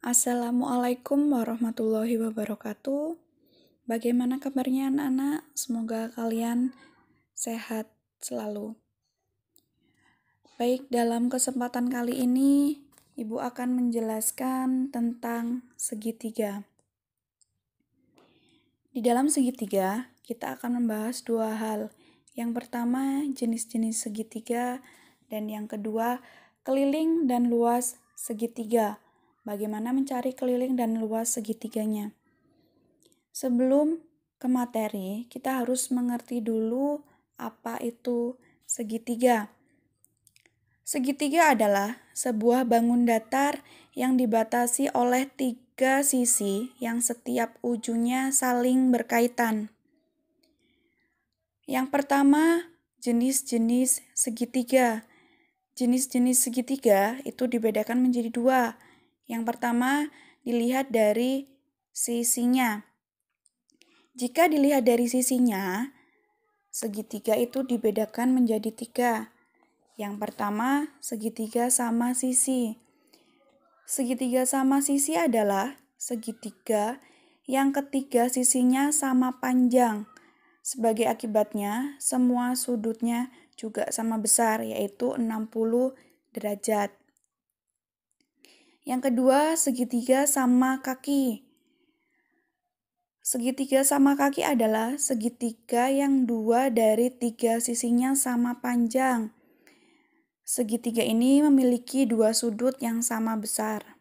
Assalamualaikum warahmatullahi wabarakatuh. Bagaimana kabarnya anak-anak? Semoga kalian sehat selalu. Baik, dalam kesempatan kali ini Ibu akan menjelaskan tentang segitiga. Di dalam segitiga, kita akan membahas dua hal. Yang pertama, jenis-jenis segitiga, dan yang kedua, keliling dan luas segitiga. Bagaimana mencari keliling dan luas segitiganya? Sebelum ke materi, kita harus mengerti dulu apa itu segitiga. Segitiga adalah sebuah bangun datar yang dibatasi oleh tiga sisi yang setiap ujungnya saling berkaitan. Yang pertama, jenis-jenis segitiga. Jenis-jenis segitiga itu dibedakan menjadi dua. Yang pertama, dilihat dari sisinya. Jika dilihat dari sisinya, segitiga itu dibedakan menjadi tiga. Yang pertama, segitiga sama sisi. Segitiga sama sisi adalah segitiga yang ketiga sisinya sama panjang. Sebagai akibatnya, semua sudutnya juga sama besar, yaitu 60 derajat. Yang kedua, segitiga sama kaki. Segitiga sama kaki adalah segitiga yang dua dari tiga sisinya sama panjang. Segitiga ini memiliki dua sudut yang sama besar.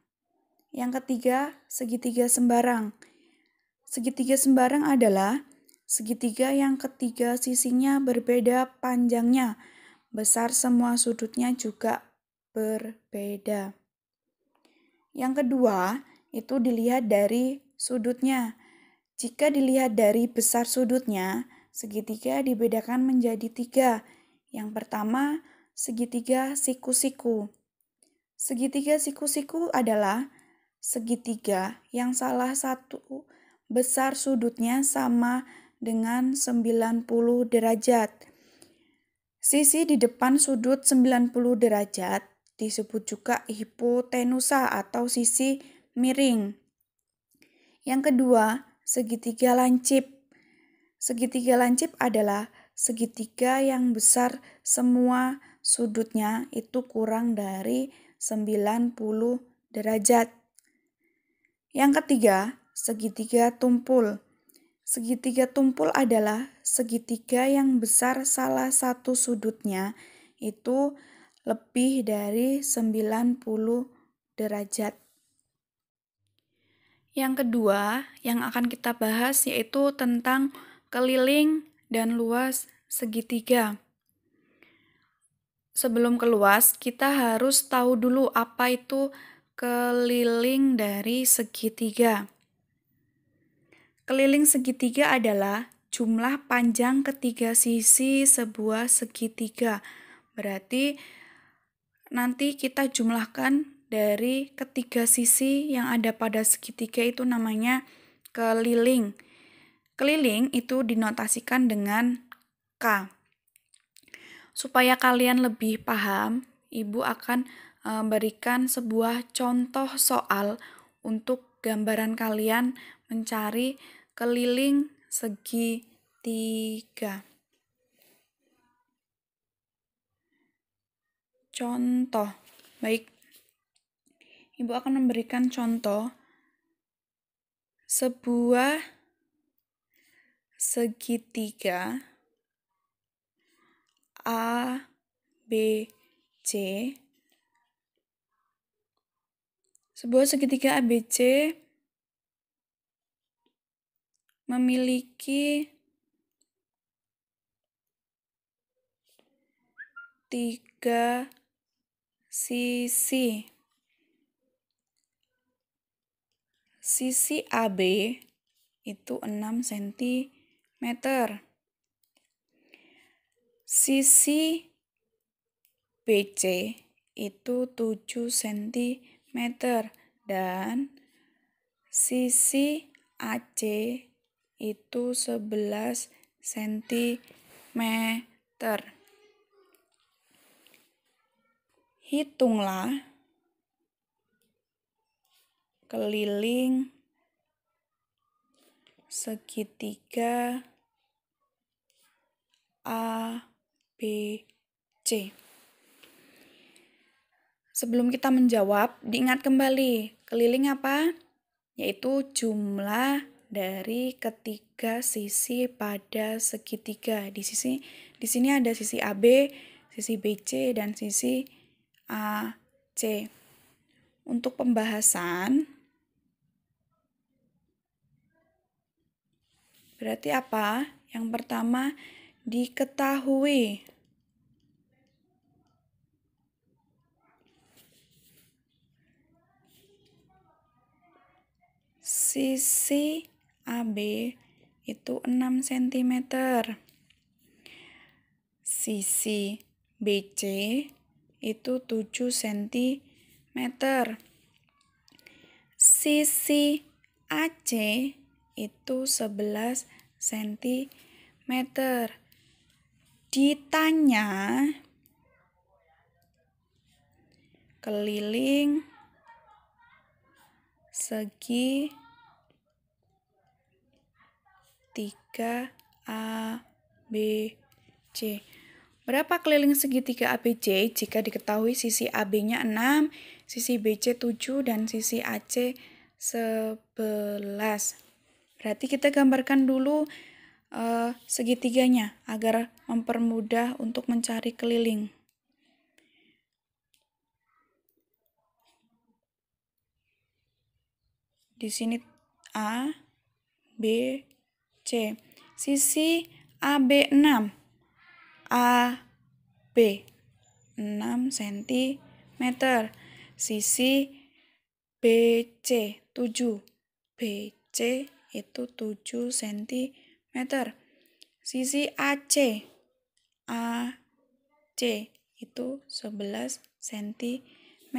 Yang ketiga, segitiga sembarang. Segitiga sembarang adalah segitiga yang ketiga sisinya berbeda panjangnya, besar semua sudutnya juga berbeda. Yang kedua, itu dilihat dari sudutnya. Jika dilihat dari besar sudutnya, segitiga dibedakan menjadi tiga. Yang pertama, segitiga siku-siku. Segitiga siku-siku adalah segitiga yang salah satu besar sudutnya sama dengan 90 derajat. Sisi di depan sudut 90 derajat disebut juga hipotenusa atau sisi miring. Yang kedua, segitiga lancip. Segitiga lancip adalah segitiga yang besar semua sudutnya itu kurang dari 90 derajat. Yang ketiga, segitiga tumpul. Segitiga tumpul adalah segitiga yang besar salah satu sudutnya itu lebih dari 90 derajat. Yang kedua yang akan kita bahas yaitu tentang keliling dan luas segitiga. Sebelum ke luas, kita harus tahu dulu apa itu keliling dari segitiga. Keliling segitiga adalah jumlah panjang ketiga sisi sebuah segitiga. Berarti nanti kita jumlahkan dari ketiga sisi yang ada pada segitiga itu namanya keliling. Keliling itu dinotasikan dengan K. Supaya kalian lebih paham, Ibu akan berikan sebuah contoh soal untuk gambaran kalian mencari keliling segitiga. Contoh. Baik. Ibu akan memberikan contoh sebuah segitiga A, B, C. Sebuah segitiga ABC memiliki tiga sisi. Sisi AB itu 6 cm. Sisi BC itu 7 cm. Dan sisi AC itu 11 cm. Hitunglah keliling segitiga A, B, C. Sebelum kita menjawab, diingat kembali, keliling apa? Yaitu jumlah dari ketiga sisi pada segitiga. Di sini ada sisi AB, sisi BC, dan sisi AC. Untuk pembahasan, berarti apa? Yang pertama, diketahui sisi AB itu 6 cm. Sisi BC itu 7 cm. Sisi AC itu 11 cm. Ditanya keliling segi 3 A, B, C. Berapa keliling segitiga ABC jika diketahui sisi AB-nya 6, sisi BC 7, dan sisi AC 11. Berarti kita gambarkan dulu segitiganya agar mempermudah untuk mencari keliling. Di sini A, B, C. Sisi AB 6. AB 6 cm. Sisi BC 7. BC itu 7 cm. Sisi AC AC itu 11 cm.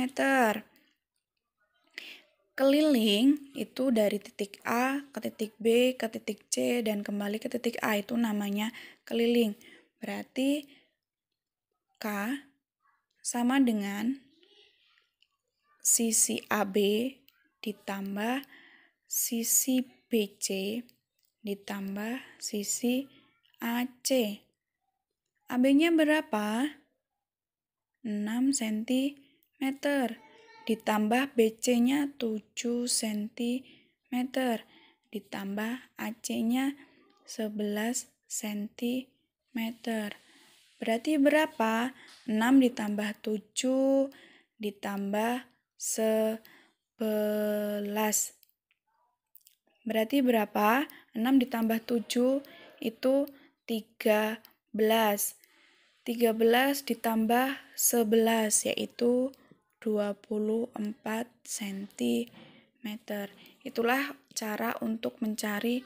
Keliling itu dari titik A ke titik B ke titik C dan kembali ke titik A, itu namanya keliling. Berarti K sama dengan sisi AB ditambah sisi BC ditambah sisi AC. AB-nya berapa? 6 cm. Ditambah BC-nya 7 cm. Ditambah AC-nya 11 cm. Berarti berapa? 6 ditambah 7 ditambah 11. Berarti berapa? 6 ditambah 7 itu 13. 13 ditambah 11 yaitu 24 cm. Itulah cara untuk mencari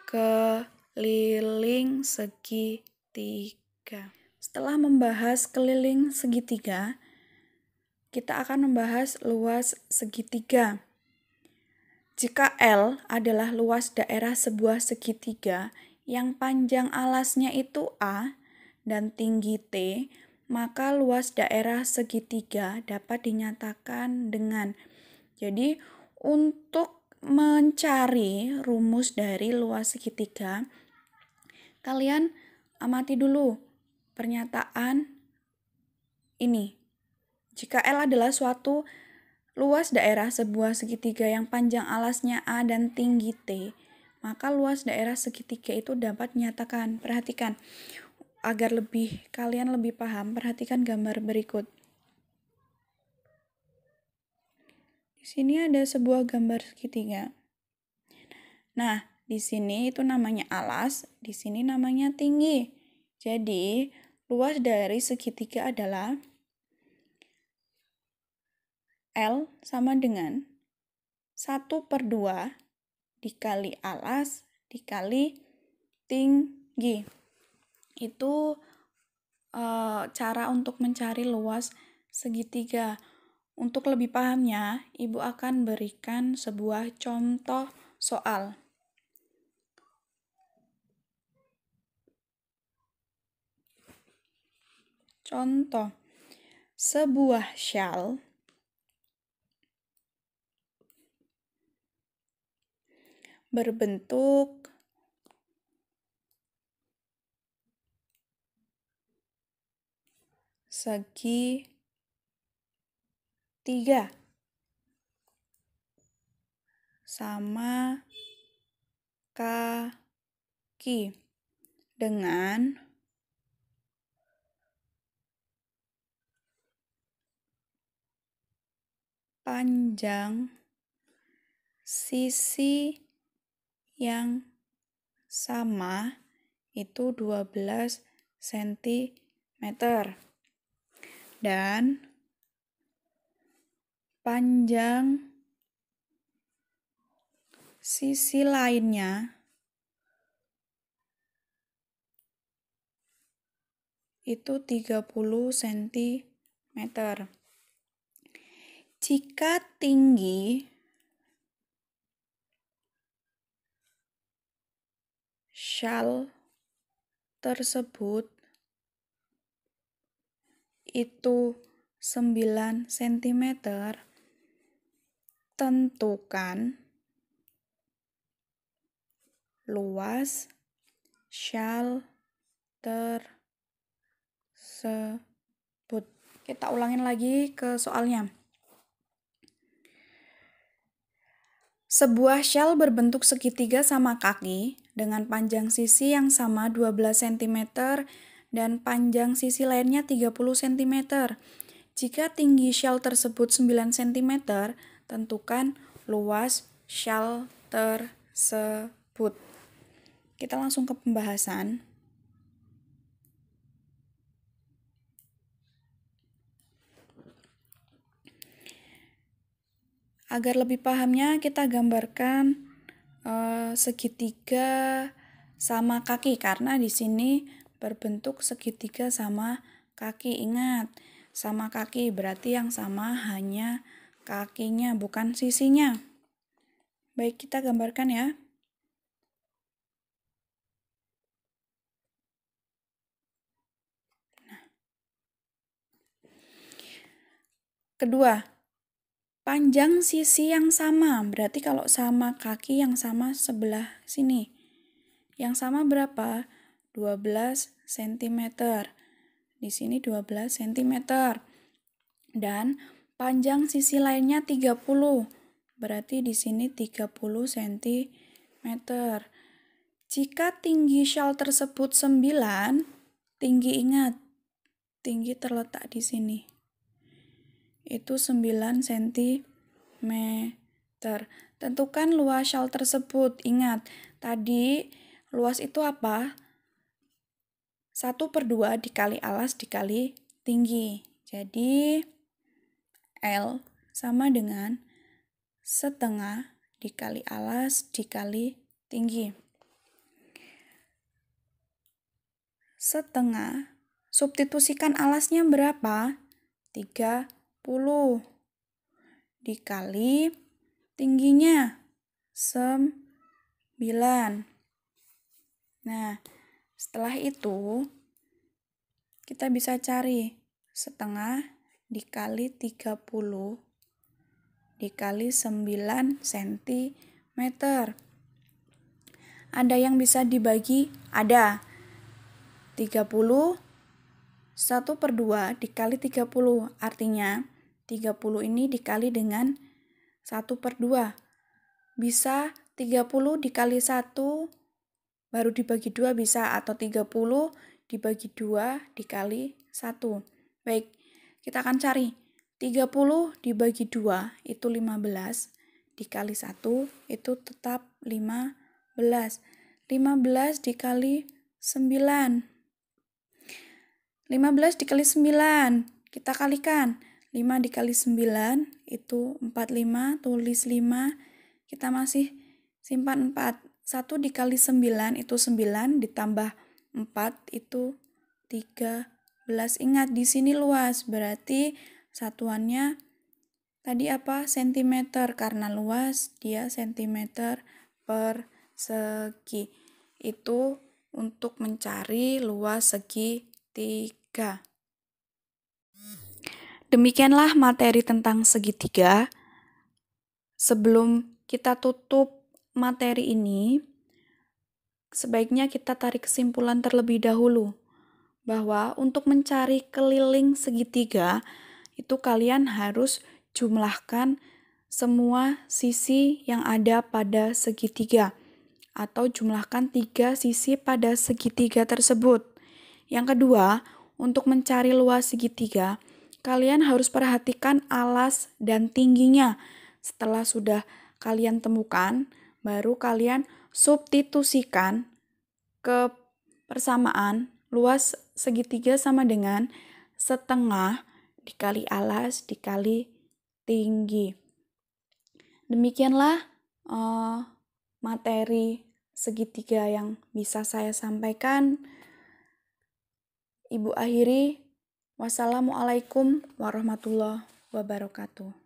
keliling segitiga. Setelah membahas keliling segitiga, kita akan membahas luas segitiga. Jika L adalah luas daerah sebuah segitiga yang panjang alasnya itu A dan tinggi T, maka luas daerah segitiga dapat dinyatakan dengan. Jadi, untuk mencari rumus dari luas segitiga, kalian amati dulu pernyataan ini. Jika L adalah suatu luas daerah sebuah segitiga yang panjang alasnya A dan tinggi T, maka luas daerah segitiga itu dapat dinyatakan. Perhatikan, agar kalian lebih paham, perhatikan gambar berikut. Di sini ada sebuah gambar segitiga. Nah, di sini itu namanya alas, di sini namanya tinggi. Jadi, luas dari segitiga adalah L sama dengan 1/2 dikali alas dikali tinggi. Itu cara untuk mencari luas segitiga. Untuk lebih pahamnya, Ibu akan berikan sebuah contoh soal. Contoh, sebuah syal berbentuk segitiga sama kaki dengan panjang sisi yang sama itu 12 cm dan panjang sisi lainnya itu 30 cm. Jika tinggi syal tersebut itu 9 cm, tentukan luas syal tersebut. Kita ulangin lagi ke soalnya. Sebuah syal berbentuk segitiga sama kaki dengan panjang sisi yang sama 12 cm dan panjang sisi lainnya 30 cm. Jika tinggi syal tersebut 9 cm, tentukan luas syal tersebut. Kita langsung ke pembahasan. Agar lebih pahamnya, kita gambarkan segitiga sama kaki, karena di sini berbentuk segitiga sama kaki. Ingat, sama kaki berarti yang sama hanya kakinya, bukan sisinya. Baik, kita gambarkan ya. Kedua, panjang sisi yang sama, berarti kalau sama kaki yang sama sebelah sini. Yang sama berapa? 12 cm. Di sini 12 cm. Dan panjang sisi lainnya 30. Berarti di sini 30 cm. Jika tinggi syal tersebut 9, tinggi ingat, tinggi terletak di sini. Itu 9 cm. Tentukan luas syal tersebut. Ingat, tadi luas itu apa? 1/2 dikali alas dikali tinggi. Jadi, L sama dengan setengah dikali alas dikali tinggi. Setengah, substitusikan alasnya berapa? 30 dikali tingginya 9. Nah, setelah itu kita bisa cari setengah dikali 30 dikali 9 cm. Ada yang bisa dibagi? Ada. 30 1/2 dikali 30, artinya 30 ini dikali dengan 1/2. Bisa 30 dikali 1 baru dibagi 2 bisa, atau 30 dibagi 2 dikali 1. Baik, kita akan cari 30 dibagi 2 itu 15, dikali 1 itu tetap 15. 15 dikali 9. 15 dikali 9, kita kalikan. 5 dikali 9 itu 45, tulis 5, kita masih simpan 4. 1 dikali 9 itu 9, ditambah 4 itu 13. Ingat, di sini luas, berarti satuannya tadi apa? Sentimeter, karena luas dia sentimeter persegi. Itu untuk mencari luas segitiga. Demikianlah materi tentang segitiga. Sebelum kita tutup materi ini, sebaiknya kita tarik kesimpulan terlebih dahulu bahwa untuk mencari keliling segitiga itu kalian harus jumlahkan semua sisi yang ada pada segitiga atau jumlahkan 3 sisi pada segitiga tersebut. Yang kedua, untuk mencari luas segitiga, kalian harus perhatikan alas dan tingginya. Setelah sudah kalian temukan, baru kalian substitusikan ke persamaan luas segitiga sama dengan setengah dikali alas dikali tinggi. Demikianlah materi segitiga yang bisa saya sampaikan. Ibu akhiri, wassalamualaikum warahmatullahi wabarakatuh.